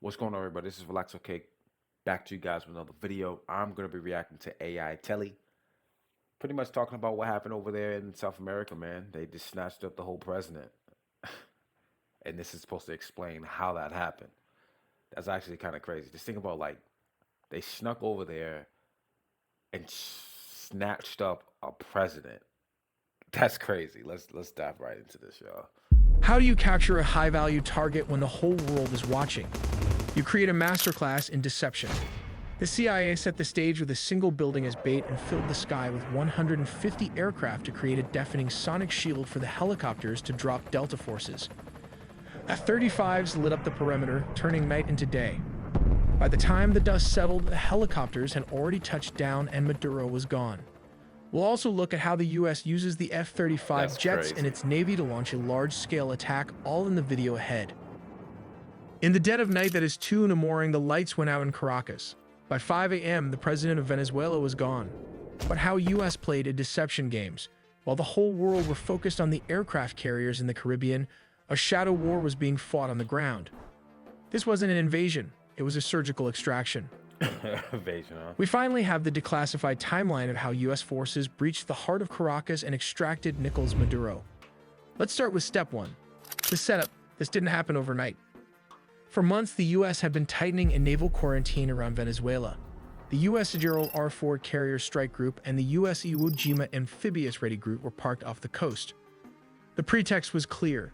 What's going on, everybody? This is Relax Okay. Back to you guys with another video. I'm going to be reacting to AI Telly. Pretty much talking about what happened over there in South America, man. They just snatched up the whole president. And this is supposed to explain how that happened. That's actually kind of crazy. Just think about, like, they snuck over there and snatched up a president. That's crazy. Let's dive right into this, y'all. How do you capture a high-value target when the whole world is watching? You create a masterclass in deception. The CIA set the stage with a single building as bait and filled the sky with 150 aircraft to create a deafening sonic shield for the helicopters to drop Delta forces. F-35s lit up the perimeter, turning night into day. By the time the dust settled, the helicopters had already touched down and Maduro was gone. We'll also look at how the U.S. uses the F-35 jets in its Navy to launch a large-scale attack, all in the video ahead. In the dead of night that is 2 in the morning, the lights went out in Caracas. By 5 a.m., the president of Venezuela was gone. But how U.S. played a deception games. While the whole world were focused on the aircraft carriers in the Caribbean, a shadow war was being fought on the ground. This wasn't an invasion, it was a surgical extraction. Invasion, huh? We finally have the declassified timeline of how U.S. forces breached the heart of Caracas and extracted Nicolas Maduro. Let's start with step 1. The setup. This didn't happen overnight. For months, the U.S. had been tightening a naval quarantine around Venezuela. The U.S. Gerald R. Ford Carrier Strike Group and the U.S. Iwo Jima Amphibious Ready Group were parked off the coast. The pretext was clear.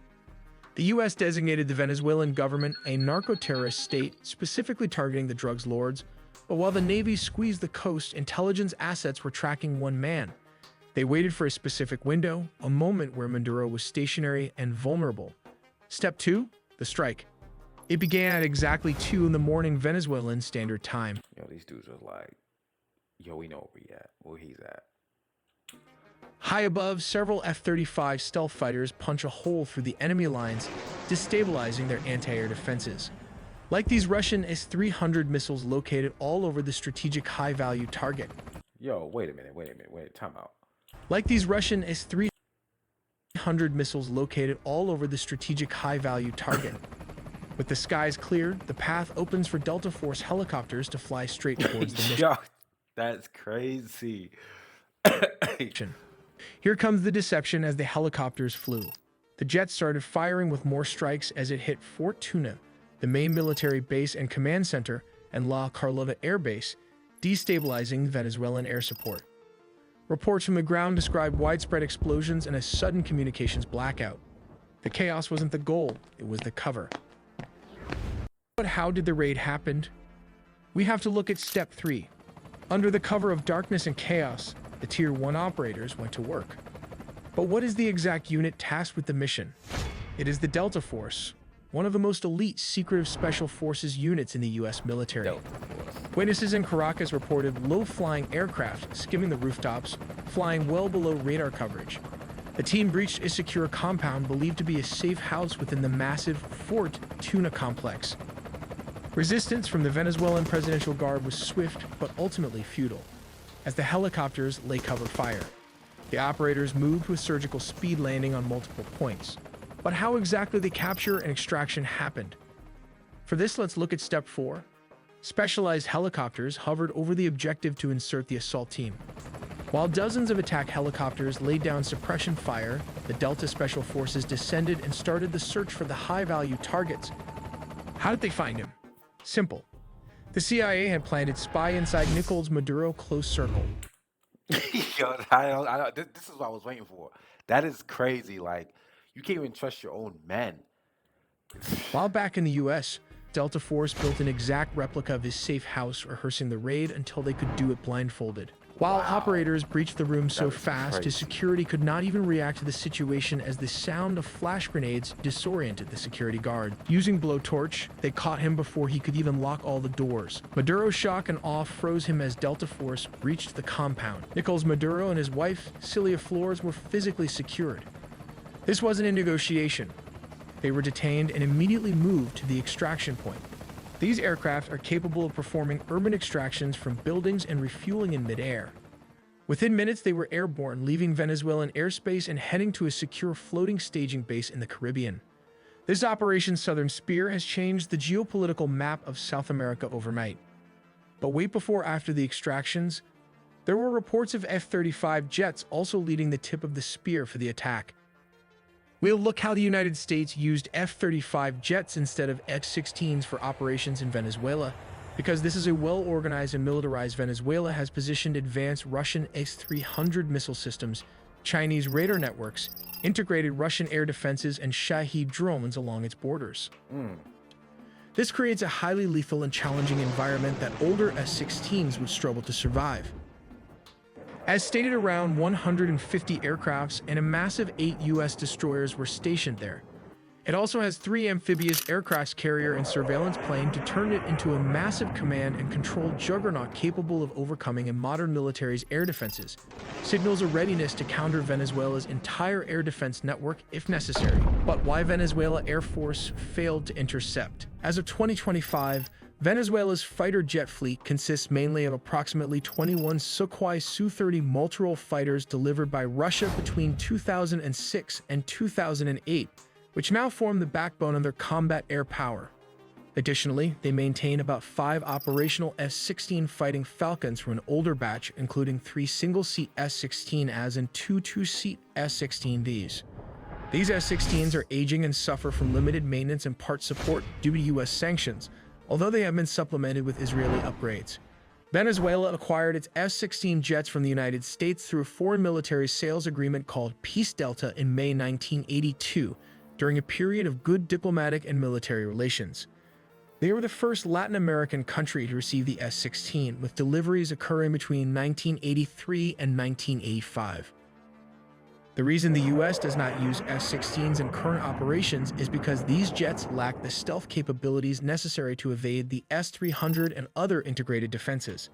The U.S. designated the Venezuelan government a narco-terrorist state, specifically targeting the drugs lords, but while the Navy squeezed the coast, intelligence assets were tracking one man. They waited for a specific window, a moment where Maduro was stationary and vulnerable. Step 2. The strike. It began at exactly 2 in the morning Venezuelan Standard Time. Yo, these dudes are like, yo, we know where he's at. High above, several F-35 stealth fighters punch a hole through the enemy lines, destabilizing their anti-air defenses. Like these Russian S-300 missiles located all over the strategic high-value target. Yo, wait a minute, time out. Like these Russian S-300 missiles located all over the strategic high-value target. With the skies cleared, the path opens for Delta Force helicopters to fly straight towards the mission. Yo, that's crazy. Here comes the deception as the helicopters flew. The jets started firing with more strikes as it hit Fort Tuna, the main military base and command center, and La Carlota Air Base, destabilizing Venezuelan air support. Reports from the ground describe widespread explosions and a sudden communications blackout. The chaos wasn't the goal, it was the cover. But how did the raid happen? We have to look at step 3. Under the cover of darkness and chaos, the Tier 1 operators went to work. But what is the exact unit tasked with the mission? It is the Delta Force, one of the most elite secretive special forces units in the U.S. military. Witnesses in Caracas reported low-flying aircraft skimming the rooftops, flying well below radar coverage. The team breached a secure compound believed to be a safe house within the massive Fort Tuna complex. Resistance from the Venezuelan Presidential Guard was swift but ultimately futile, as the helicopters lay cover fire. The operators moved with surgical speed, landing on multiple points. But how exactly the capture and extraction happened? For this, let's look at step 4. Specialized helicopters hovered over the objective to insert the assault team. While dozens of attack helicopters laid down suppression fire, the Delta Special Forces descended and started the search for the high-value targets. How did they find him? Simple. The CIA had planted spy inside Nicolas Maduro close circle. Yo, this is what I was waiting for. That is crazy. Like, you can't even trust your own men. While back in the U.S., Delta Force built an exact replica of his safe house, rehearsing the raid until they could do it blindfolded. While operators breached the room so fast, his security could not even react to the situation as the sound of flash grenades disoriented the security guard. Using blowtorch, they caught him before he could even lock all the doors. Maduro's shock and awe froze him as Delta Force reached the compound. Nicolas Maduro and his wife, Celia Flores, were physically secured. This wasn't a negotiation. They were detained and immediately moved to the extraction point. These aircraft are capable of performing urban extractions from buildings and refueling in midair. Within minutes, they were airborne, leaving Venezuelan airspace and heading to a secure floating staging base in the Caribbean. This Operation Southern Spear has changed the geopolitical map of South America overnight. But wait, before after the extractions, there were reports of F-35 jets also leading the tip of the spear for the attack. We'll look how the United States used F-35 jets instead of F-16s for operations in Venezuela, because this is a well-organized and militarized Venezuela has positioned advanced Russian S-300 missile systems, Chinese radar networks, integrated Russian air defenses, and Shahed drones along its borders. This creates a highly lethal and challenging environment that older S-16s would struggle to survive. As stated, around 150 aircrafts and a massive 8 U.S. destroyers were stationed there. It also has 3 amphibious aircraft carrier and surveillance plane to turn it into a massive command and control juggernaut capable of overcoming a modern military's air defenses. Signals a readiness to counter Venezuela's entire air defense network if necessary. But why Venezuela Air Force failed to intercept? As of 2025, Venezuela's fighter jet fleet consists mainly of approximately 21 Sukhoi Su-30 multirole fighters delivered by Russia between 2006 and 2008, which now form the backbone of their combat air power. Additionally, they maintain about 5 operational F-16 Fighting Falcons from an older batch, including 3 single-seat S-16As and 2 two-seat S-16Vs. These S-16s are aging and suffer from limited maintenance and part support due to U.S. sanctions, although they have been supplemented with Israeli upgrades. Venezuela acquired its F-16 jets from the United States through a foreign military sales agreement called Peace Delta in May 1982, during a period of good diplomatic and military relations. They were the first Latin American country to receive the S-16, with deliveries occurring between 1983 and 1985. The reason the U.S. does not use F-16s in current operations is because these jets lack the stealth capabilities necessary to evade the S-300 and other integrated defenses.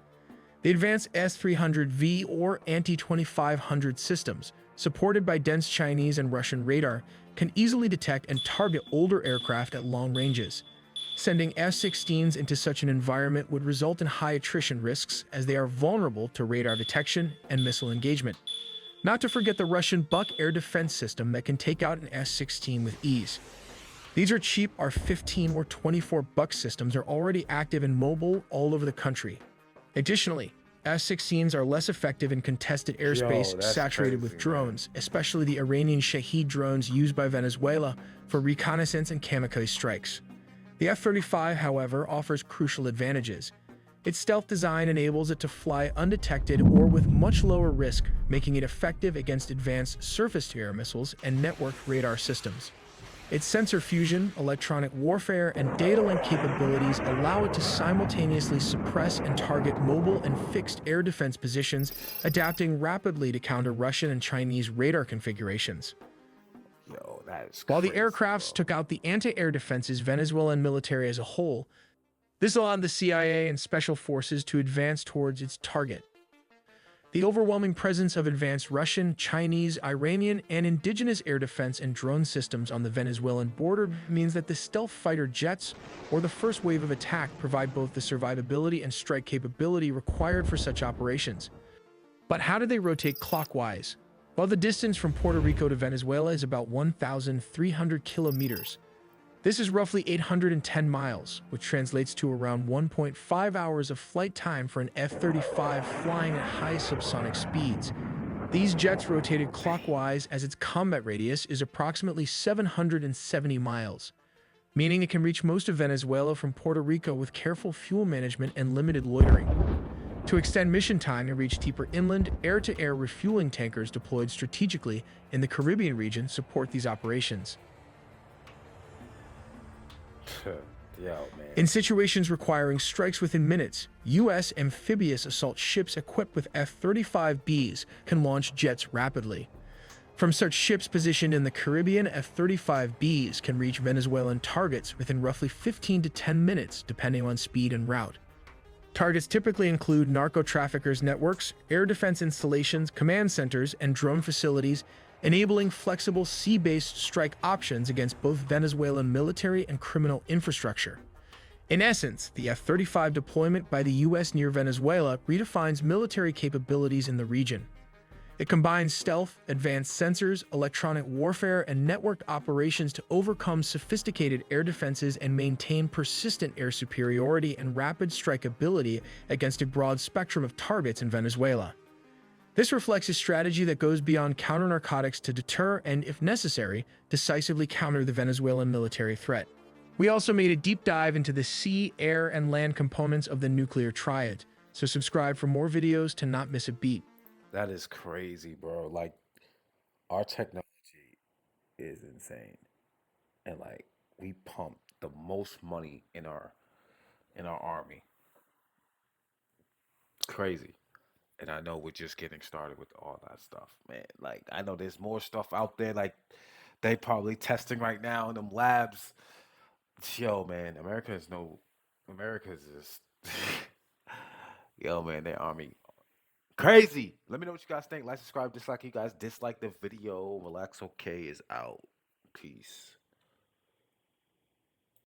The advanced S-300V or anti-2500 systems, supported by dense Chinese and Russian radar, can easily detect and target older aircraft at long ranges. Sending F-16s into such an environment would result in high attrition risks, as they are vulnerable to radar detection and missile engagement. Not to forget the Russian Buk air defense system that can take out an S-16 with ease. These are cheap R-15 or 24 Buk systems are already active and mobile all over the country. Additionally, S-16s are less effective in contested airspace saturated with drones, especially the Iranian Shahed drones used by Venezuela for reconnaissance and kamikaze strikes. The F-35, however, offers crucial advantages. Its stealth design enables it to fly undetected or with much lower risk, making it effective against advanced surface-to-air missiles and networked radar systems. Its sensor fusion, electronic warfare, and data link capabilities allow it to simultaneously suppress and target mobile and fixed air defense positions, adapting rapidly to counter Russian and Chinese radar configurations. Yo, that is While the crazy, aircrafts bro. took out the anti-air defenses Venezuelan military as a whole, this allowed the CIA and special forces to advance towards its target. The overwhelming presence of advanced Russian, Chinese, Iranian, and indigenous air defense and drone systems on the Venezuelan border means that the stealth fighter jets, or the first wave of attack, provide both the survivability and strike capability required for such operations. But how do they rotate clockwise? Well, the distance from Puerto Rico to Venezuela is about 1,300 kilometers. This is roughly 810 miles, which translates to around 1.5 hours of flight time for an F-35 flying at high subsonic speeds. These jets rotated clockwise as its combat radius is approximately 770 miles, meaning it can reach most of Venezuela from Puerto Rico with careful fuel management and limited loitering. To extend mission time and reach deeper inland, air-to-air refueling tankers deployed strategically in the Caribbean region support these operations. Yo, man. In situations requiring strikes within minutes, U.S. amphibious assault ships equipped with F-35Bs can launch jets rapidly. From such ships positioned in the Caribbean, F-35Bs can reach Venezuelan targets within roughly 15 to 10 minutes, depending on speed and route. Targets typically include narco-traffickers' networks, air defense installations, command centers, and drone facilities, enabling flexible sea-based strike options against both Venezuelan military and criminal infrastructure. In essence, the F-35 deployment by the U.S. near Venezuela redefines military capabilities in the region. It combines stealth, advanced sensors, electronic warfare, and networked operations to overcome sophisticated air defenses and maintain persistent air superiority and rapid strikeability against a broad spectrum of targets in Venezuela. This reflects a strategy that goes beyond counter-narcotics to deter and, if necessary, decisively counter the Venezuelan military threat. We also made a deep dive into the sea, air, and land components of the nuclear triad, so subscribe for more videos to not miss a beat. That is crazy, bro. Like, our technology is insane. And like we pump the most money in our army. It's crazy. And I know we're just getting started with all that stuff, man. Like I know there's more stuff out there like they probably testing right now in them labs. Yo, man, America is just yo, man, their army crazy. Let me know what you guys think. Like, subscribe, dislike. You guys dislike the video. Relax, okay, is out. Peace.